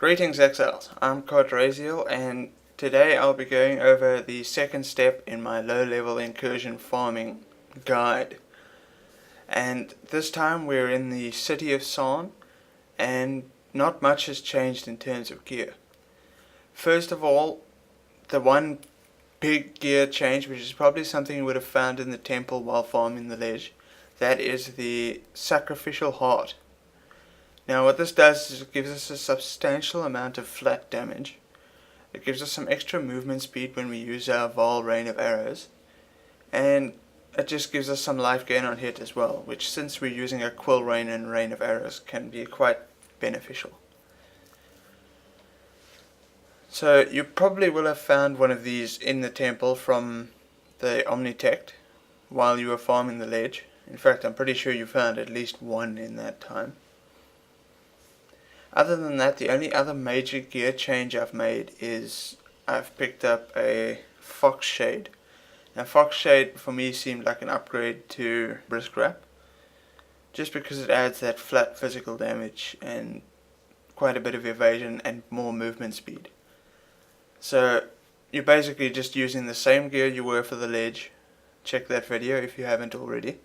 Greetings Exiles, I'm Raziel, and today I'll be going over the second step in my low-level incursion farming guide. And this time we're in the city of Sarn, and not much has changed in terms of gear. First of all, the one big gear change, which is probably something you would have found in the temple while farming the ledge, that is the Sacrificial Heart. Now what this does is it gives us a substantial amount of flat damage. It gives us some extra movement speed when we use our Val rain of arrows, and it just gives us some life gain on hit as well, which since we're using a quill rain and rain of arrows can be quite beneficial. So you probably will have found one of these in the temple from the Omnitect while you were farming the ledge. In fact, I'm pretty sure you found at least one in that time. Other than that, the only other major gear change I've made is I've picked up a Foxshade. Now Foxshade for me seemed like an upgrade to Brisk Wrap, just because it adds that flat physical damage and quite a bit of evasion and more movement speed. So you're basically just using the same gear you were for the ledge, check that video if you haven't already,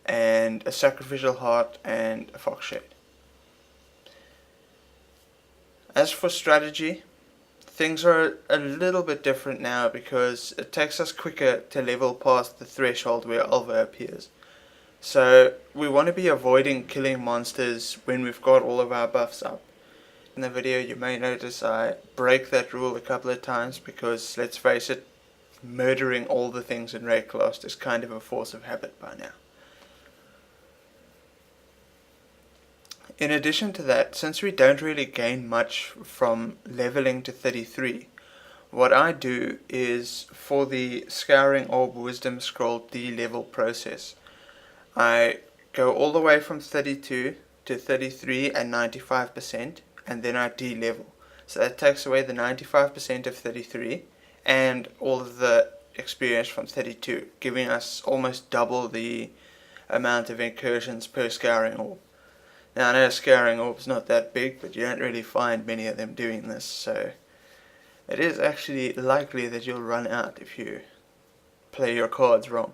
and a Sacrificial Heart and a Foxshade. As for strategy, things are a little bit different now because it takes us quicker to level past the threshold where Alva appears. So we want to be avoiding killing monsters when we've got all of our buffs up. In the video you may notice I break that rule a couple of times because, let's face it, murdering all the things in Rayclast is kind of a force of habit by now. In addition to that, since we don't really gain much from leveling to 33, what I do is, for the Scouring Orb Wisdom Scroll D-level process, I go all the way from 32 to 33 and 95%, and then I D-level. So that takes away the 95% of 33 and all of the experience from 32, giving us almost double the amount of incursions per Scouring Orb. Now I know Scouring Orb's not that big, but you don't really find many of them doing this, so it is actually likely that you'll run out if you play your cards wrong.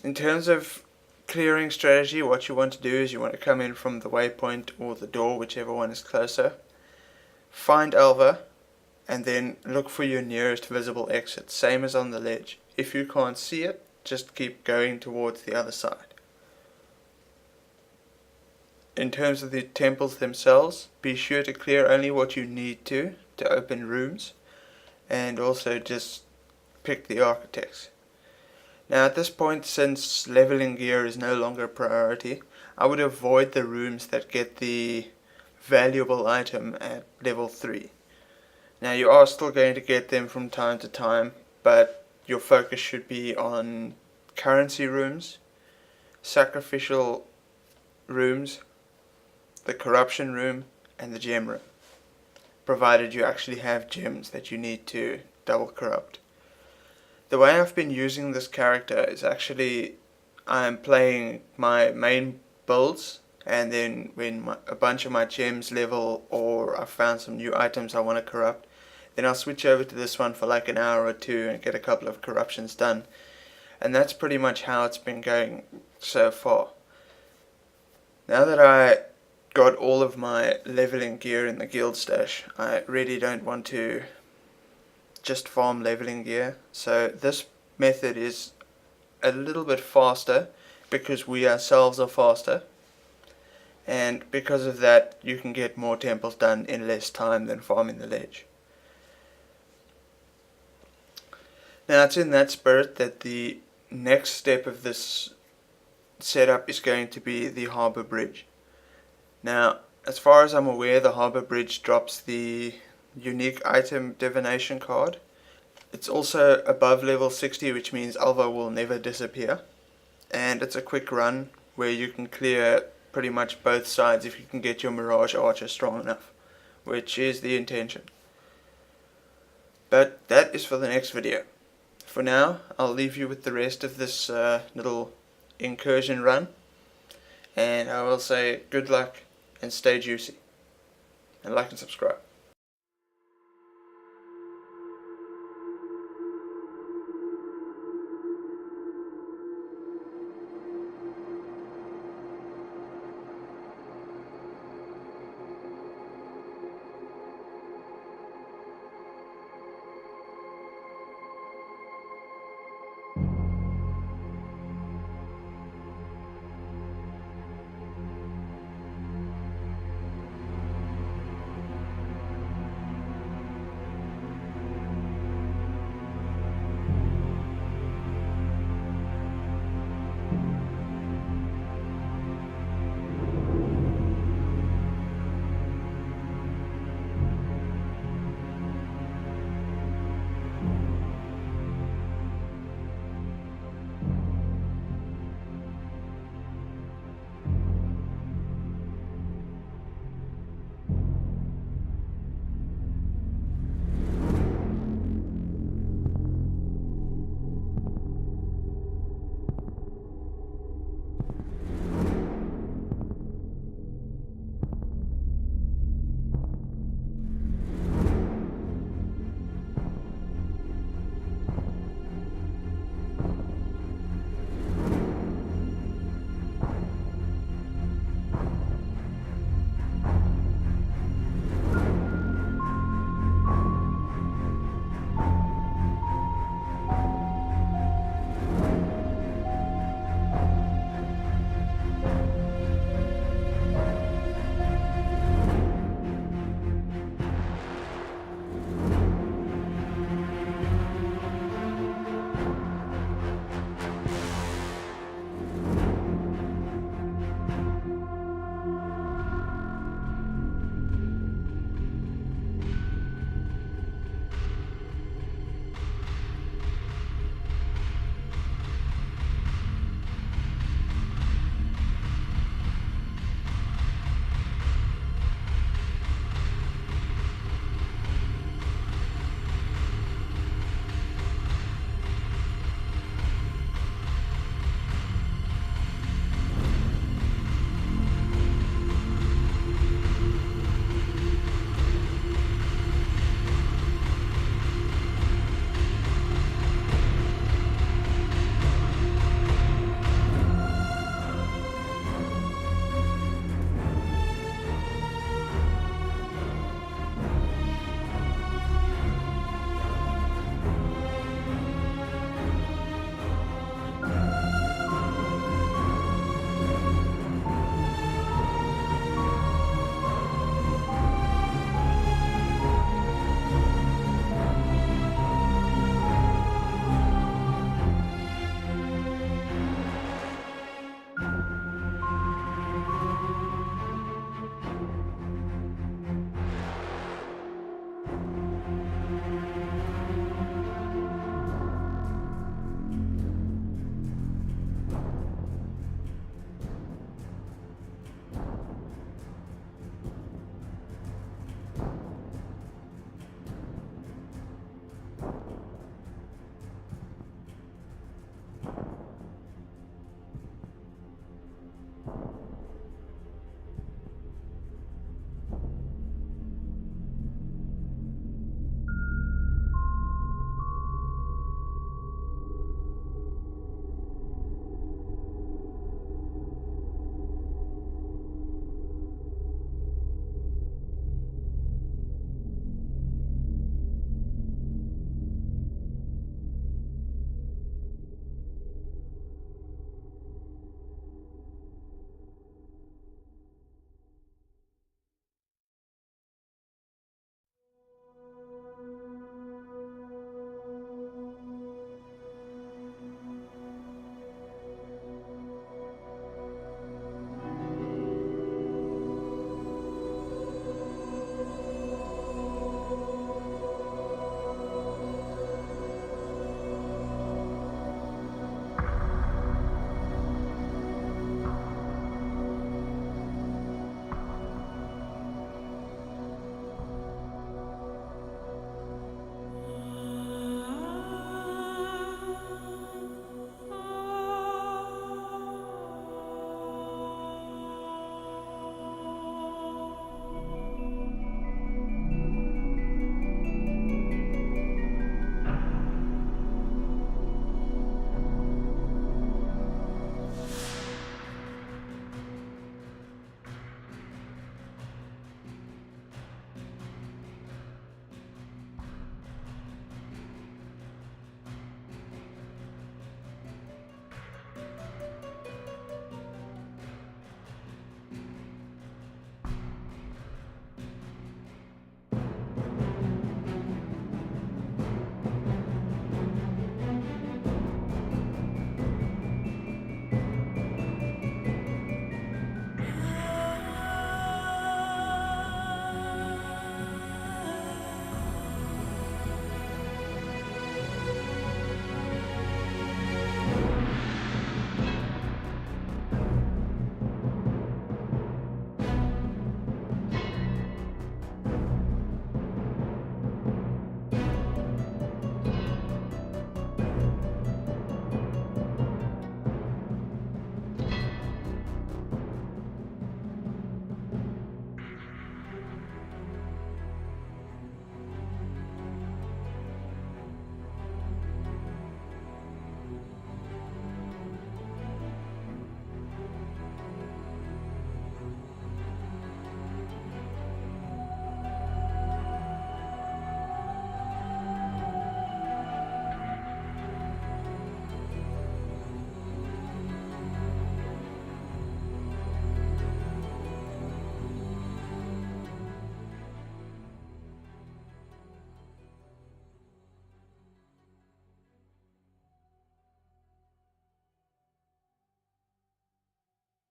In terms of clearing strategy, what you want to do is you want to come in from the waypoint or the door, whichever one is closer, find Alva, and then look for your nearest visible exit, same as on the ledge. If you can't see it, just keep going towards the other side. In terms of the temples themselves, be sure to clear only what you need to open rooms, and also just pick the architects. Now at this point, since leveling gear is no longer a priority, I would avoid the rooms that get the valuable item at level 3. Now you are still going to get them from time to time, but your focus should be on currency rooms, sacrificial rooms, the corruption room, and the gem room, provided you actually have gems that you need to double corrupt. The way I've been using this character is actually I'm playing my main builds, and then when a bunch of my gems level or I've found some new items I want to corrupt, then I'll switch over to this one for like an hour or two and get a couple of corruptions done. And that's pretty much how it's been going so far. Now that I got all of my leveling gear in the guild stash, I really don't want to just farm leveling gear, so this method is a little bit faster because we ourselves are faster, and because of that you can get more temples done in less time than farming the ledge. Now it's in that spirit that the next step of this setup is going to be the Harbour Bridge. Now, as far as I'm aware, the Harbour Bridge drops the unique item divination card. It's also above level 60, which means Alva will never disappear. And it's a quick run where you can clear pretty much both sides if you can get your Mirage Archer strong enough, which is the intention. But that is for the next video. For now, I'll leave you with the rest of this little incursion run, and I will say good luck and stay juicy. And like and subscribe.